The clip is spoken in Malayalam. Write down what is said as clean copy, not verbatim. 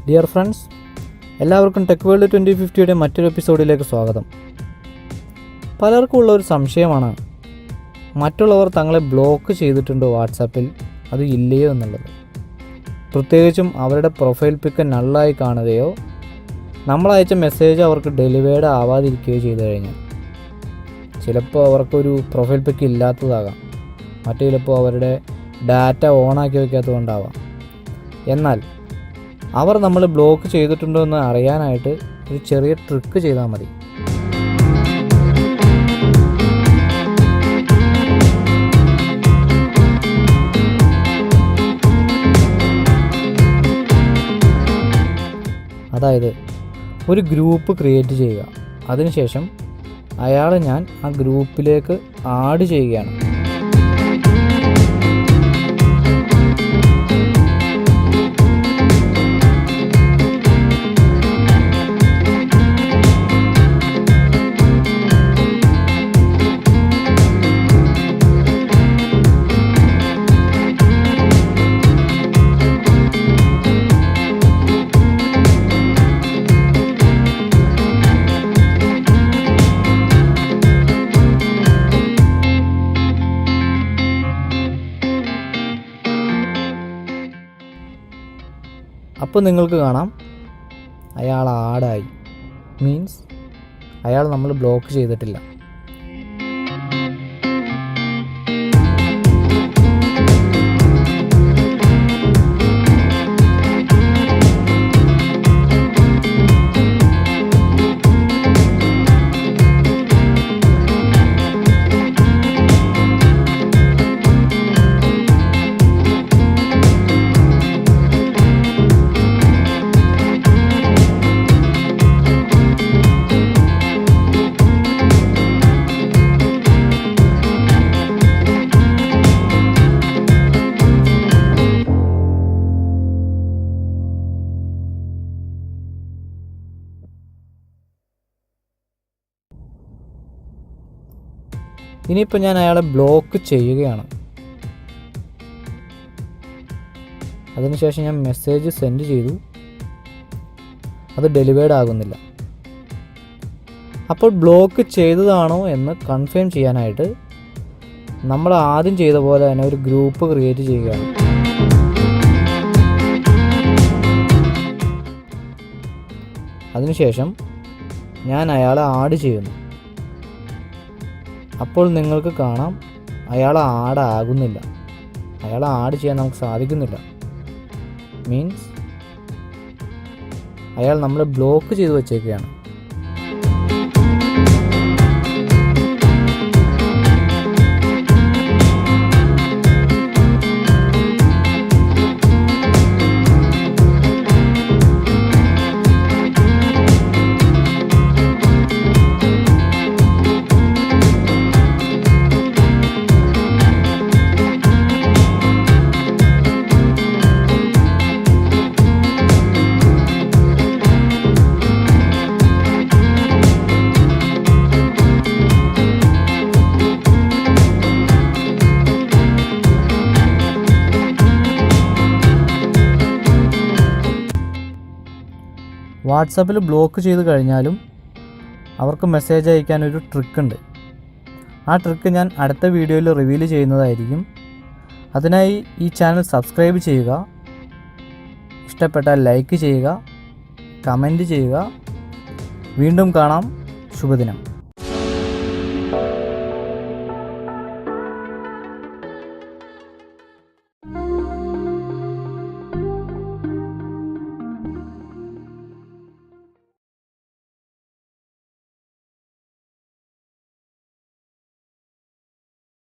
ഡിയർ ഫ്രണ്ട്സ്, എല്ലാവർക്കും ടെക് വേൾഡ് 2050യുടെ മറ്റൊരു എപ്പിസോഡിലേക്ക് സ്വാഗതം. പലർക്കും ഉള്ള ഒരു സംശയമാണ് മറ്റുള്ളവർ തങ്ങളെ ബ്ലോക്ക് ചെയ്തിട്ടുണ്ടോ വാട്സാപ്പിൽ, അത് ഇല്ലയോ എന്നുള്ളത്. പ്രത്യേകിച്ചും അവരുടെ പ്രൊഫൈൽ പിക്ക് നള്ളായി കാണുകയോ നമ്മളയച്ച മെസ്സേജ് അവർക്ക് ഡെലിവേർഡ് ആവാതിരിക്കുകയോ ചെയ്തു കഴിഞ്ഞാൽ. ചിലപ്പോൾ അവർക്കൊരു പ്രൊഫൈൽ പിക്ക് ഇല്ലാത്തതാകാം, മറ്റു ചിലപ്പോൾ അവരുടെ ഡാറ്റ ഓണാക്കി വയ്ക്കാത്തതുകൊണ്ടാവാം. എന്നാൽ അവർ നമ്മൾ ബ്ലോക്ക് ചെയ്തിട്ടുണ്ടോ എന്ന് അറിയാനായിട്ട് ഒരു ചെറിയ ട്രിക്ക് ചെയ്താൽ മതി. അതായത് ഒരു ഗ്രൂപ്പ് ക്രിയേറ്റ് ചെയ്യുക. അതിനുശേഷം അയാളെ ഞാൻ ആ ഗ്രൂപ്പിലേക്ക് ആഡ് ചെയ്യുകയാണ്. അപ്പോൾ നിങ്ങൾക്ക് കാണാം അയാൾ ആഡായി. മീൻസ് അയാൾ നമ്മൾ ബ്ലോക്ക് ചെയ്തിട്ടില്ല. ഇനിയിപ്പോൾ ഞാൻ അയാളെ ബ്ലോക്ക് ചെയ്യുകയാണ്. അതിനുശേഷം ഞാൻ മെസ്സേജ് സെൻഡ് ചെയ്തു, അത് ഡെലിവേർഡ് ആകുന്നില്ല. അപ്പോൾ ബ്ലോക്ക് ചെയ്തതാണോ എന്ന് കൺഫേം ചെയ്യാനായിട്ട് നമ്മൾ ആദ്യം ചെയ്ത പോലെ തന്നെ ഒരു ഗ്രൂപ്പ് ക്രിയേറ്റ് ചെയ്യുകയാണ്. അതിനുശേഷം ഞാൻ അയാളെ ആഡ് ചെയ്യുന്നു. അപ്പോൾ നിങ്ങൾക്ക് കാണാം അയാൾ ആഡാകുന്നില്ല, അയാളെ ആഡ് ചെയ്യാൻ നമുക്ക് സാധിക്കുന്നില്ല. മീൻസ് അയാൾ നമ്മൾ ബ്ലോക്ക് ചെയ്ത് വച്ചേക്കുകയാണ്. വാട്സാപ്പിൽ ബ്ലോക്ക് ചെയ്ത് കഴിഞ്ഞാലും അവർക്ക് മെസ്സേജ് അയക്കാനൊരു ട്രിക്കുണ്ട്. ആ ട്രിക്ക് ഞാൻ അടുത്ത വീഡിയോയിൽ റിവീൽ ചെയ്യുന്നതായിരിക്കും. അതിനായി ഈ ചാനൽ സബ്സ്ക്രൈബ് ചെയ്യുക, ഇഷ്ടപ്പെട്ടാൽ ലൈക്ക് ചെയ്യുക, കമൻറ്റ് ചെയ്യുക. വീണ്ടും കാണാം. ശുഭദിനം.